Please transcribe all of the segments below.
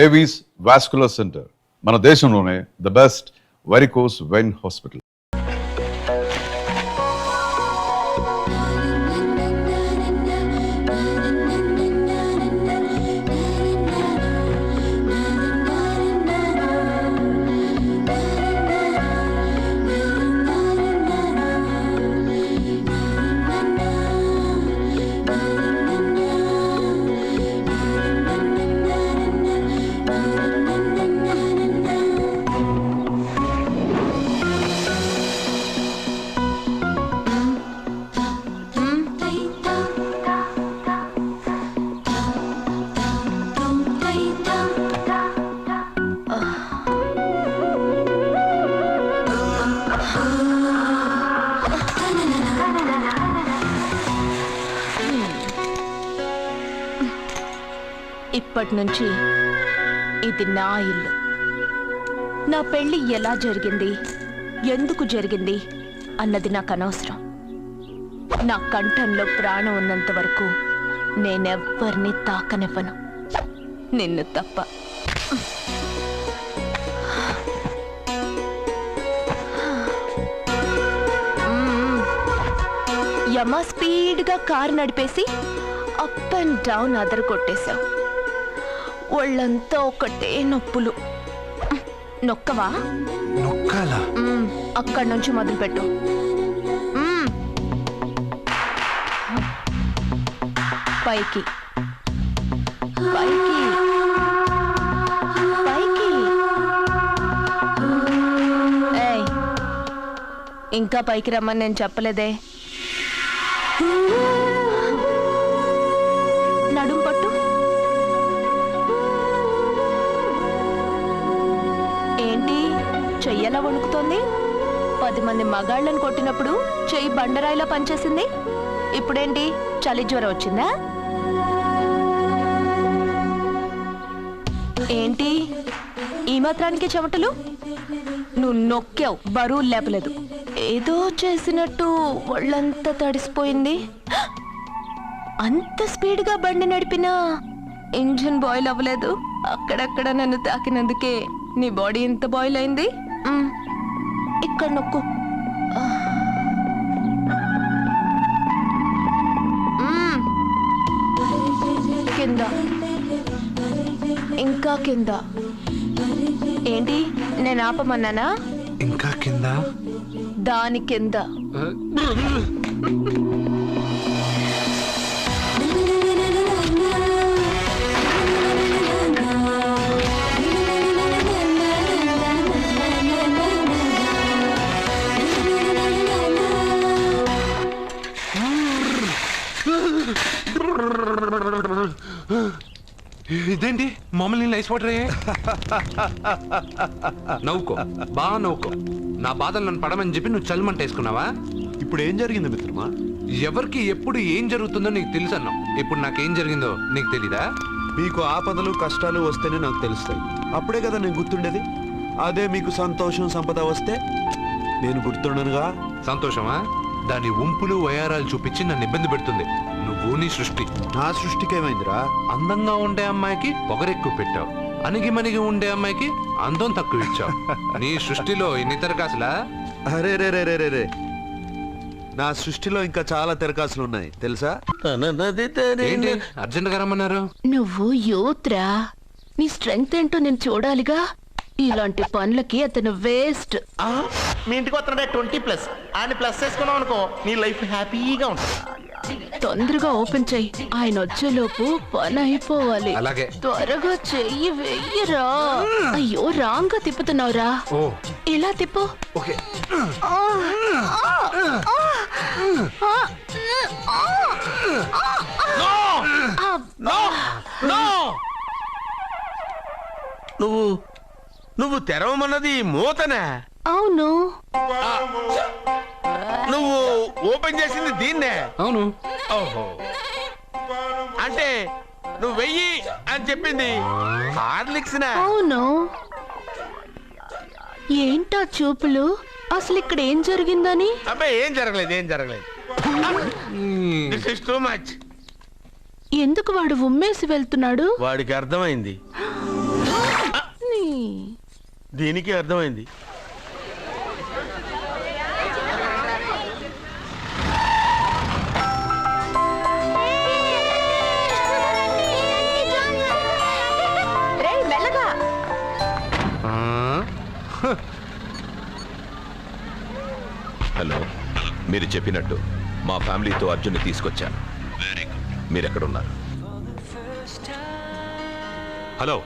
Avis vascular centre మన దేశంలోనే the best varicose vein hospital. ఇప్పటి నుంచి ఇది నా ఇల్లు. నా పెళ్లి ఎలా జరిగింది, ఎందుకు జరిగింది అన్నది నాకు అనవసరం. నా కంఠంలో ప్రాణం ఉన్నంత వరకు నేనెవ్వరిని తాకనివ్వను, నిన్ను తప్ప. యమ స్పీడ్గా కారు నడిపేసి అప్ అండ్ డౌన్ అదర కొట్టేశావు. ఒళ్ళంతా ఒకటే నొప్పులు. నొక్కవా? నొక్కాలా? అక్కడి నుంచి మొదలుపెట్టు. పైకి పైకి పైకి. ఏయ్, ఇంకా పైకి రమ్మని నేను చెప్పలేదే. నడుం పట్టు. ఏంటి చెయ్యలా వణుకుతోంది? 10 మంది మగాళ్ళని కొట్టినప్పుడు చెయ్యి బండరాయిలా పనిచేసింది. ఇప్పుడేంటి చలి జ్వరం వచ్చిందా? ఏంటి ఈ మాత్రానికి చెమటలు? నువ్వు నొక్కావు, బరువు లేపలేదు. ఏదో చేసినట్టు ఒళ్ళంతా తడిసిపోయింది. అంత స్పీడ్గా బండి నడిపినా ఇంజిన్ బాయిల్ అవ్వలేదు. అక్కడక్కడ నన్ను తాకినందుకే నీ బాడీ ఎంత బాయిల్ అయింది. ఇక్కడ నొక్కు. కింద, ఇంకా కింద. ఏంటి నేను ఆపమన్నానా? ఇంకా కింద, దాని కింద. ఇదేంటి మామూలు నీళ్ళు ఐస్ వాటర్? నవ్వుకో, బాగా నవ్వుకో. నా బాధలు నన్ను పడమని చెప్పి నువ్వు చల్మంట వేసుకున్నావా? ఇప్పుడు ఏం జరిగింది మిత్రమా? ఎవరికి ఎప్పుడు ఏం జరుగుతుందో నీకు తెలుసు అన్నావు. ఇప్పుడు నాకేం జరిగిందో నీకు తెలీదా? మీకు ఆపదలు కష్టాలు వస్తేనే నాకు తెలుస్తాయి. అప్పుడే కదా నేను గుర్తుండేది. అదే మీకు సంతోషం సంపద వస్తే నేను గుర్తుండనుగా. సంతోషమా? దాని ఉంపులు వయారాలు చూపించి నన్ను ఇబ్బంది పెడుతుంది. నువ్వు నీ సృష్టి. నా సృష్టికేమైందిరా? అందంగా ఉండే అమ్మాయికి పొగరెక్కువ పెట్టావు, అణిగి మణిగి ఉండే అమ్మాయికి అందం తక్కువ ఇచ్చావు. నీ సృష్టిలో ఇన్ని తెరకాసులా? అరే రే రే రే రే రే, నా సృష్టిలో ఇంకా చాలా తెరకాసులు ఉన్నాయి తెలుసా? ఏంటి అర్జెంట్ గా రమ్మన్నారు? నువ్వు యూత్రా, నీ స్ట్రెంగ్త్ ఏంటో నేను చూడాలిగా. ఇలాంటి పనులకి అతను వేస్ట్. మీ ఇంటికి వస్తున్నాడే 20+ ఆయన ప్లస్ చేసుకున్నావు అనుకో, నీ లైఫ్ హ్యాపీగా ఉంటుంది. తొందరగా ఓపెన్ చెయ్యి, ఆయన వచ్చేలోపు పని అయిపోవాలి. అలాగే. త్వరగా చెయ్యి వెయ్యరా. అయ్యో రాంగ్ గా తిప్పుతున్నావురా. ఓ, ఇలా తిప్పు. ఓకే. నువ్వు తెరవమన్నది మూతనే. అవును. నువ్వు ఓపెన్ చేసింది దీన్నే. అవును. ఓహో, అంటే నువ్వు వెయ్యి అని చెప్పింది హార్లిక్స్. అవును. ఏంటా చూపులు? అసలు ఇక్కడ ఏం జరిగిందని? అబ్బాయి ఏం జరగలేదు. This is too much. ఎందుకు వాడు ఉమ్మేసి వెళ్తున్నాడు? వాడికి అర్థమైంది. దీనికి అర్థమైంది. రేయ్, మెల్లగా. హలో, మీరు చెప్పినట్టు మా ఫ్యామిలీతో అర్జున్ని తీసుకొచ్చాను. Very good. మీరు ఎక్కడున్నారు? హలో,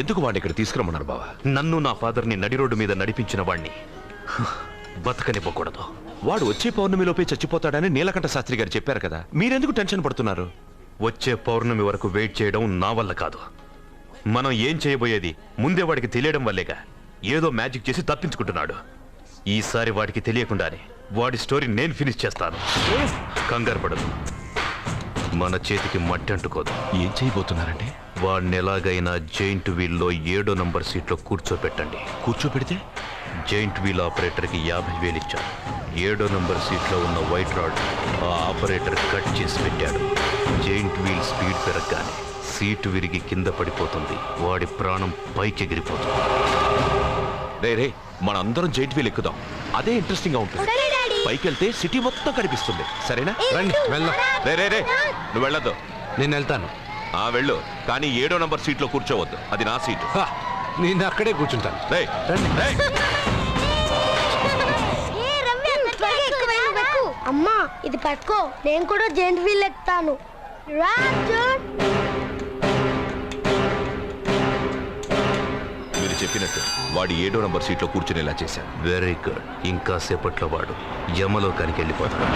ఎందుకు వాడిని ఇక్కడ తీసుకురమ్మన్నారు బావా? నన్ను నా ఫాదర్ని నడి రోడ్డు మీద నడిపించిన వాణ్ణి బతకనివ్వకూడదు. వాడు వచ్చే పౌర్ణమిలోపే చచ్చిపోతాడని నీలకంఠ శాస్త్రి గారు చెప్పారు కదా, మీరెందుకు టెన్షన్ పడుతున్నారు? వచ్చే పౌర్ణమి వరకు వెయిట్ చేయడం నా వల్ల కాదు. మనం ఏం చేయబోయేది ముందే వాడికి తెలియడం వల్లేగా. ఏదో మ్యాజిక్ చేసి తప్పించుకుంటున్నాడు. ఈసారి వాడికి తెలియకుండానే వాడి స్టోరీ నేను ఫినిష్ చేస్తాను. కంగారు పడదు, మన చేతికి మట్టి అంటుకోదు. ఏం చేయబోతున్నారంటే? వాడిని ఎలాగైనా జైంట్ వీల్లో 7వ నంబర్ సీట్లో కూర్చోపెట్టండి. కూర్చోపెడితే జైంట్ వీల్ ఆపరేటర్కి 50,000 ఇచ్చాను. 7వ నంబర్ సీట్లో ఉన్న వైట్ రాడ్ ఆ ఆపరేటర్ కట్ చేసి పెట్టాడు. జైంట్ వీల్ స్పీడ్ పెరగగానే సీటు విరిగి కింద పడిపోతుంది. వాడి ప్రాణం పైకి ఎగిరిపోతుంది. రే, మనందరం జైంట్ వీల్ ఎక్కుదాం. అదే ఇంట్రెస్టింగ్ గా ఉంటుంది. పైకి వెళ్తే సిటీ మొత్తం కనిపిస్తుంది. సరేనా? రండి వెళ్దాం. రే, నువ్వు వెళ్ళొద్దు. నేను వెళ్తాను. వెళ్ళు, కానీ 7వ నంబర్ సీట్లో కూర్చోవద్దు. అది నా సీటు. నేను అక్కడే కూర్చుంటాను. రేయ్, రేయ్. అమ్మా ఇది పట్టుకో, నేను కూడా జెంట్ వీల్ ఎక్కుతాను. మీరు చెప్పినట్టు వాడి 7వ నంబర్ సీట్లో కూర్చునేలా చేశాను. Very good. ఇంకా సేపట్లో వాడు యమలోకానికి వెళ్ళిపోతాడు.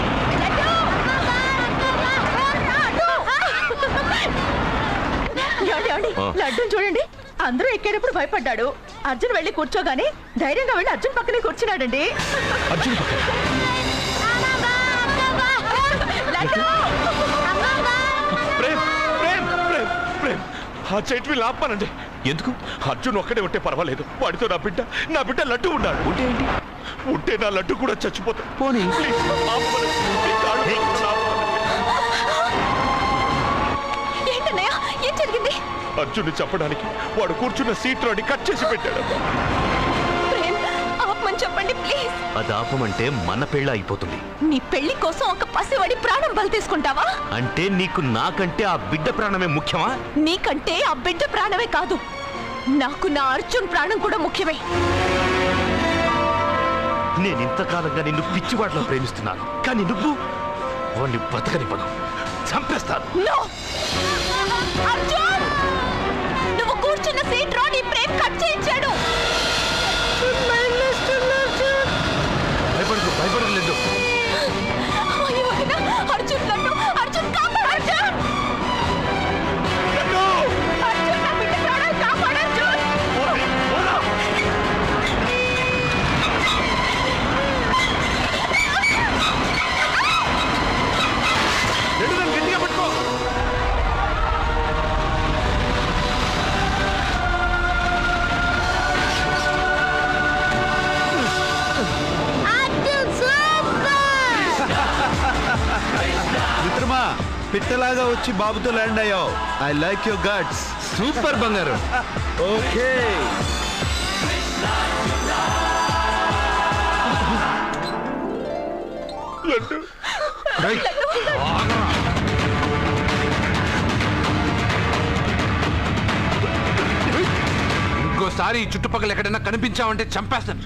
లడ్డు చూడండి, అందరూ ఎక్కేటప్పుడు భయపడ్డాడు. అర్జున్ వెళ్ళి కూర్చోగానే ధైర్యంగా వెళ్ళి అర్జున్ పక్కనే కూర్చున్నాడండి. అర్జున్ పక్కన. లడ్డు! ప్రేమ్, ప్రేమ్, ప్రేమ్, ప్రేమ్. ఆ జైంట్ వీల్ ఆపమానండి. ఎందుకు? అర్జున్ ఒక్కడే ఉంటే పర్వాలేదు. వాడితో నా బిడ్డ లడ్డు ఉన్నాడు. ఉంటే ఏంటి? ఉంటే నా లడ్డు కూడా చచ్చిపోతాడు. పోనీ ఏంటన్నయ్య, ఏం జరిగింది? అర్జున్ చెప్పడానికి వాడు కూర్చున్న సీట్ లోని కట్ చేసి పెట్టాడు. ప్రేమ్, ఆపమని చెప్పండి ప్లీజ్. అది ఆపమంటే మన పెళ్ళ అయిపోతుంది. నీ పెళ్లి కోసం ఒక పసివాడి ప్రాణం బలి తీసుకుంటావా? అంటే నీకు నాకంటే ఆ బిడ్డ ప్రాణమే ముఖ్యమా? నీకంటే ఆ బిడ్డ ప్రాణమే కాదు, నాకు నా అర్జున్ ప్రాణం కూడా ముఖ్యమే. నేను ఇంతకాలంగా నిన్ను పిచ్చివాడిలో ప్రేమిస్తున్నాను, కానీ నువ్వు వాడిని బ్రతకనివ్వను, చంపేస్తాను. No! అర్జున్! నువ్వు కూర్చున్న సీట్ లో నీ ప్రేమ్ కట్ చేయించాడు. భయపడలేదు. అయ్యో వదినా, అర్జున్ నన్ను, అర్జున్ కాపాడు, అర్జున్! అర్జున్, నా బిడ్డ ప్రాణాలు కాపాడు, అర్జున్! గట్టిగా పట్టుకో. మిత్రమా, పిట్టలాగా వచ్చి బాబుతో ల్యాండ్ అయ్యావు. I like your guts. Super బంగారు. ఓకే. ఇంకోసారి ఈ చుట్టుపక్కల ఎక్కడైనా కనిపించావంటే చంపేస్తాను.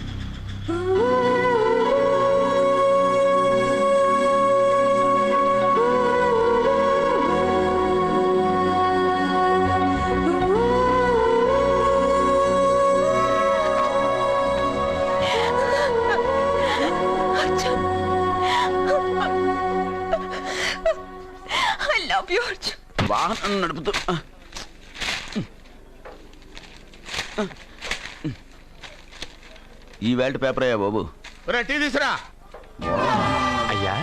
Arjun, I love you, Arjun. వాహనం నడుపుతూ ఈ వేల్ట్ పేపర్ అయ్యా బాబు. టీ తీసురా. అయ్యా,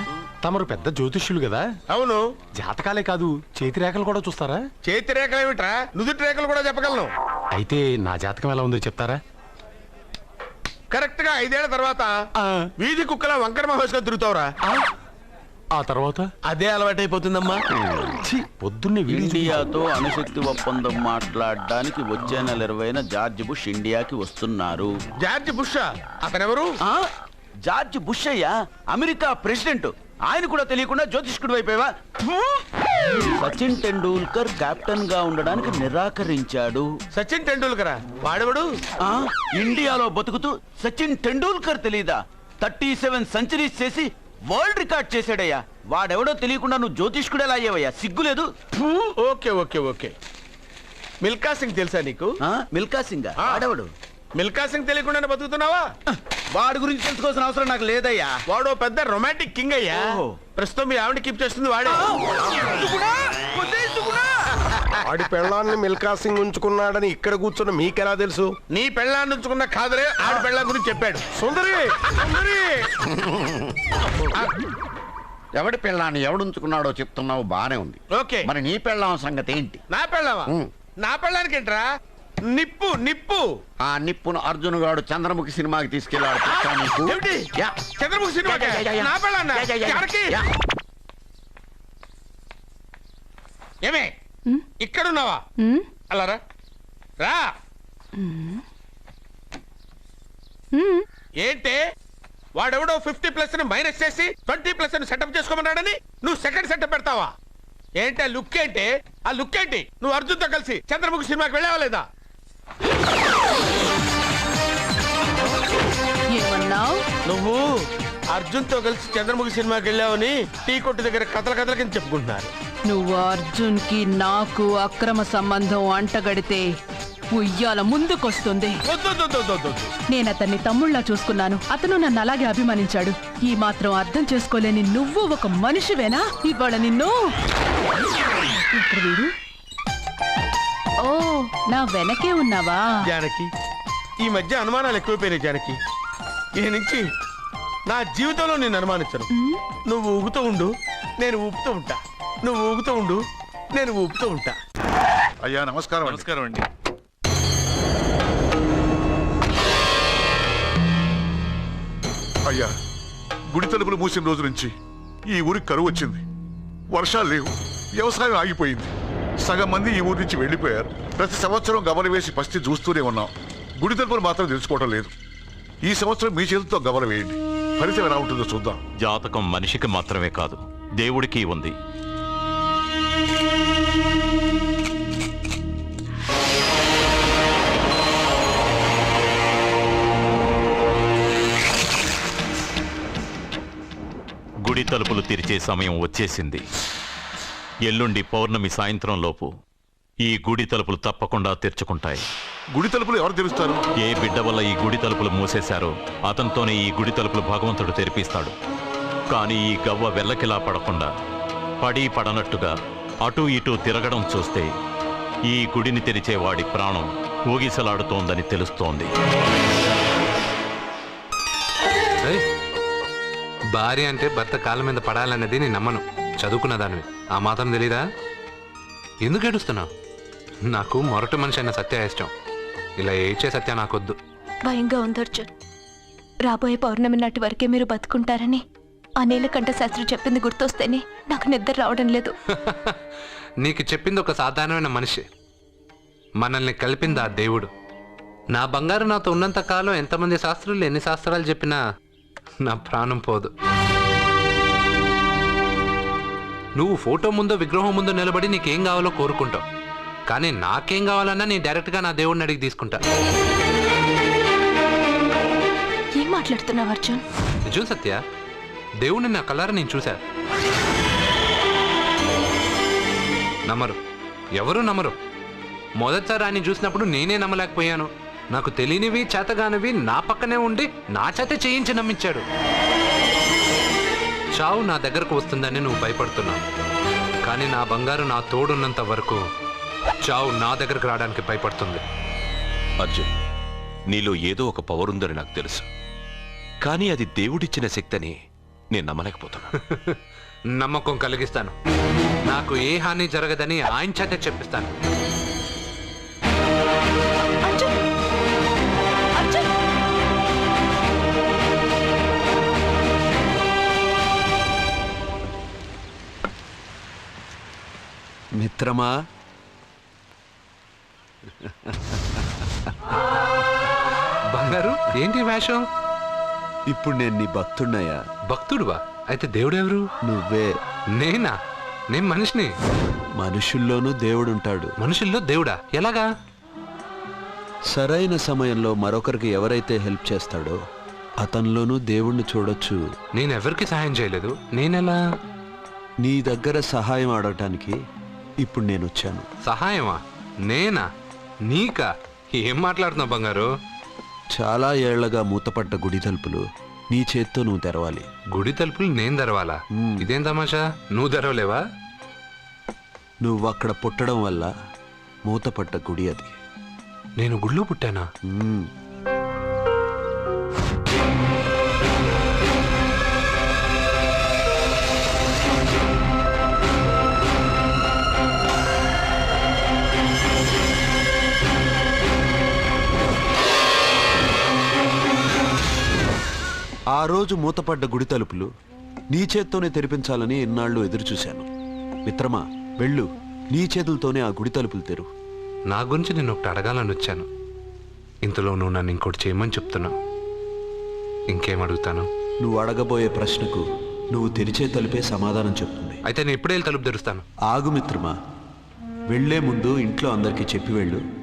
తమరు పెద్ద జ్యోతిష్యులు కదా. అవును. జాతకాలే కాదు, చేతి రేఖలు కూడా చూస్తారా? చేతి రేఖలు ఏమిట్రా, నుదుటి రేఖలు కూడా చెప్పగలను. అయితే నా జాతకం ఎలా ఉందో చెప్తారా? కరెక్ట్ గా 5 ఏళ్ల తర్వాత వీధి కుక్కల వంకర మహేష్గా తిరుగుతావురా. ఆ తర్వాత అదే అలవాటైపోతుందమ్మా. పొద్దున్నే ఇండియాతో అణుశక్తి ఒప్పందం మాట్లాడడానికి వచ్చే నెల 20న జార్జ్ బుష్ ఇండియాకి వస్తున్నారు. జార్జ్ బుష్ అతనెవరు? జార్జ్ బుష్ అయ్యా, అమెరికా ప్రెసిడెంట్. ఆయన కూడా తెలియకుండా జ్యోతిష్కుడు అయిపోయావా? సచిన్ టెండూల్కర్ కెప్టెన్ గా ఉండడానికి నిరాకరించాడు. సచిన్ టెండూల్కరా? వాడెవడు? ఇండియాలో బతుకుతూ సచిన్ టెండూల్కర్ తెలీదా? 37 సెంచరీస్ చేసి వరల్డ్ రికార్డ్ చేశాడయ్యా. వాడెవడో తెలియకుండా నువ్వు జ్యోతిష్కుడు ఎలా అయ్యావయ్యా? సిగ్గులేదు? Okay okay okay. Milkha Singh తెలుసా నీకు? మిల్కా సింగ్ వాడెవడు? మిల్కా సింగ్ తెలియకుండానే బతుకుతున్నావా? వాడి గురించి తెలుసుకోవాల్సిన అవసరం నాకు లేదయ్యా. వాడు పెద్ద రొమాంటిక్ కింగ్ అయ్యా. ప్రస్తుతం మీ ఆవిడ కీప్ చేస్తుంది వాడే. వాడి పెళ్ళాన్ని మిల్కా సింగ్ ఉంచుకున్నాడని ఇక్కడ కూర్చున్న మీకెలా తెలుసు? నీ పెళ్ళాన్ని ఉంచుకున్న కాదులే, ఆవిడ పెళ్ళాం గురించి చెప్పాడు. సుందరి సుందరి, ఎవడి పెళ్ళాన్ని ఎవడుంచుకున్నాడో చెప్తున్నావు, బానే ఉంది. ఓకే, మరి నీ పెళ్ళాం సంగతి ఏంటి? నా పెళ్ళావా? నా పెళ్ళానికి ఏంట్రా? నిప్పు నిప్పు. ఆ నిప్పును అర్జున్ గాడు చంద్రముఖి సినిమాకి తీసుకెళ్ళాడు. ఏమిటి? చంద్రముఖి సినిమా? నా పెళ్ళాన్నా? ఏమే ఇక్కడున్నావా? అలా రా రా. ఏంటి వాడెవడో 50+ ని మైనస్ చేసి 20+ ని సెటప్ చేసుకోమన్నాడని నువ్వు సెకండ్ సెటప్ పెడతావా? ఏంటి ఆ లుక్? ఏంటి ఆ లుక్? ఏంటి నువ్వు అర్జున్తో కలిసి చంద్రముఖి సినిమాకి వెళ్ళావా లేదా? ఏమన్నావు? నువ్వు అర్జున్తో కలిసి చంద్రముఖి సినిమాకి వెళ్ళావని టీ కొట్టు దగ్గర కథల కింద చెప్పుకుంటున్నారు. నువ్వు అర్జున్ కి నాకు అక్రమ సంబంధం అంటగడితే ఉయ్యాల ముందుకొస్తుంది. నేను అతన్ని తమ్ముళ్ళ చూసుకున్నాను. అతను నన్ను అలాగే అభిమానించాడు. ఈ మాత్రం అర్థం చేసుకోలేని నువ్వు ఒక మనిషివేనా? ఇవాళ నిన్ను ఓ నా వెనకే ఉన్నావా? జానకి, ఈ మధ్య అనుమానాలు ఎక్కువైపోయినాయి జానకి. ఈ నుంచి నా జీవితంలో నేను అనుమానించను. నువ్వు ఊగుతూ ఉండు, నేను ఊపుతూ ఉంటా. నువ్వు ఊగుతూ ఉండు, నేను ఊపుతూ ఉంటా. అయ్యా నమస్కారం. నమస్కారం అండి. అయ్యా, గుడి తలుపులు మూసిన రోజు నుంచి ఈ ఊరికి కరువు వచ్చింది. వర్షాలు లేవు, వ్యవసాయం ఆగిపోయింది. సగం మంది ఈ ఊరి నుంచి వెళ్ళిపోయారు. ప్రతి సంవత్సరం గమల వేసి పరిస్థితి చూస్తూనే ఉన్నాం. గుడి తలుపులు మాత్రం తెలుసుకోవడం లేదు. ఈ సంవత్సరం మీ చేతితో గమల వేయండి, ఫలితం ఎలా ఉంటుందో చూద్దాం. జాతకం మనిషికి మాత్రమే కాదు, దేవుడికి ఉంది. గుడి తలుపులు తెరిచే సమయం వచ్చేసింది. ఎల్లుండి పౌర్ణమి సాయంత్రం లోపు ఈ గుడి తలుపులు తప్పకుండా తెరుచుకుంటాయి. గుడి తలుపులు ఎవరు తెరుస్తారు? ఏ బిడ్డ వల్ల ఈ గుడి తలుపులు మూసేశారో అతనితోనే ఈ గుడి తలుపులు భగవంతుడు తెరిపిస్తాడు. కానీ ఈ గవ్వ వెల్లకిలా పడకుండా పడి పడనట్టుగా అటూ ఇటూ తిరగడం చూస్తే ఈ గుడిని తెరిచే వాడి ప్రాణం ఊగిసలాడుతోందని తెలుస్తోంది. భార్య అంటే భర్త కాళ్ళ మీద పడాలన్నది నేను నమ్మను. చదువుకున్న దానివి, ఆ మాత్రం తెలీదా? ఎందుకు ఏడుస్తున్నావు? నాకు మొరటి మనిషి అయిన సత్య ఇష్టం. ఇలా ఏడ్చే సత్య నాకొద్దు. భయంగా ఉంది అర్జున్. రాబోయే పౌర్ణమి నాటి వరకే మీరు బతుకుంటారని ఆ నీలకంఠ శాస్త్రి చెప్పింది గుర్తొస్తేనే నాకు నిద్ర రావడం లేదు. నీకు చెప్పింది ఒక సాధారణమైన మనిషి, మనల్ని కలిపింది ఆ దేవుడు. నా బంగారు నాతో ఉన్నంత కాలం ఎంతమంది శాస్త్రులు ఎన్ని శాస్త్రాలు చెప్పినా నా ప్రాణం పోదు. నువ్వు ఫోటో ముందో విగ్రహం ముందో నిలబడి నీకేం కావాలో కోరుకుంటావు. కానీ నాకేం కావాలన్నా నేను డైరెక్ట్గా నా దేవుడిని అడిగి తీసుకుంటా. ఏం మాట్లాడుతున్నావు అర్జున్? నిజం సత్య, దేవుడిని నా కళ్ళారా నేను చూశా. నమ్మరు, ఎవరు నమ్మరు. మొదటిసారి ఆయన చూసినప్పుడు నేనే నమ్మలేకపోయాను. నాకు తెలియనివి చేతగానివి నా పక్కనే ఉండి నా చేత చేయించి నమ్మించాడు. చావు నా దగ్గరకు వస్తుందని నువ్వు భయపడుతున్నావు. కానీ నా బంగారు నా తోడున్నంత వరకు చావు నా దగ్గరకు రావడానికి భయపడుతుంది. అర్జున్, నీలో ఏదో ఒక పవర్ ఉందని నాకు తెలుసు. కానీ అది దేవుడిచ్చిన శక్తి అని నేను నమ్మలేకపోతున్నా. నమ్మకం కలిగిస్తాను. నాకు ఏ హాని జరగదని ఆయన చేత చెప్పిస్తాను. మిత్రమా, బంగారు ఏంటి వేషం? ఇప్పుడు నేను నీ భక్తుడినయ్యా. భక్తుడువా? అయితే దేవుడు ఎవరు? నువ్వే. నేనా? నేను మనిషిని. మనుషుల్లోనూ దేవుడుంటాడు. మనుషుల్లో దేవుడా? ఎలాగా? సరైన సమయంలో మరొకరికి ఎవరైతే హెల్ప్ చేస్తాడో అతనిలోనూ దేవుణ్ణి చూడొచ్చు. నేనెవరికి సహాయం చేయలేదు. నేనెలా? నీ దగ్గర సహాయం అడగటానికి ఇప్పుడు నేను వచ్చాను. సహాయమా? నేనా? నీకా? ఏం మాట్లాడుతున్నావు బంగారు? చాలా ఏళ్లగా మూతపడ్డ గుడి తలుపులు నీ చేత్తో నువ్వు తెరవాలి. గుడి తలుపులు నేను తెరవాలా? ఇదేం తమాషా? నువ్వు తెరవలేవా? నువ్వు అక్కడ పుట్టడం వల్ల మూతపడ్డ గుడి అది. నేను గుళ్ళో పుట్టానా? ఆ రోజు మూతపడ్డ గుడి తలుపులు నీ చేత్తోనే తెరిపించాలని ఎన్నాళ్ళు ఎదురుచూశాను. మిత్రమా, వెళ్ళు, నీ చేతులతోనే ఆ గుడి తలుపులు తెరు. నా గురించి నేను ఒకటి అడగాలని వచ్చాను. ఇంతలో నువ్వు నన్ను ఇంకోటి చేయమని చెప్తున్నావు. ఇంకేం అడుగుతాను? నువ్వు అడగబోయే ప్రశ్నకు నువ్వు తెరిచే తలుపే సమాధానం చెప్తుంది. అయితే నేను ఇప్పుడే తలుపు తెరుస్తాను. ఆగు మిత్రమా, వెళ్లే ముందు ఇంట్లో అందరికీ చెప్పి వెళ్ళు.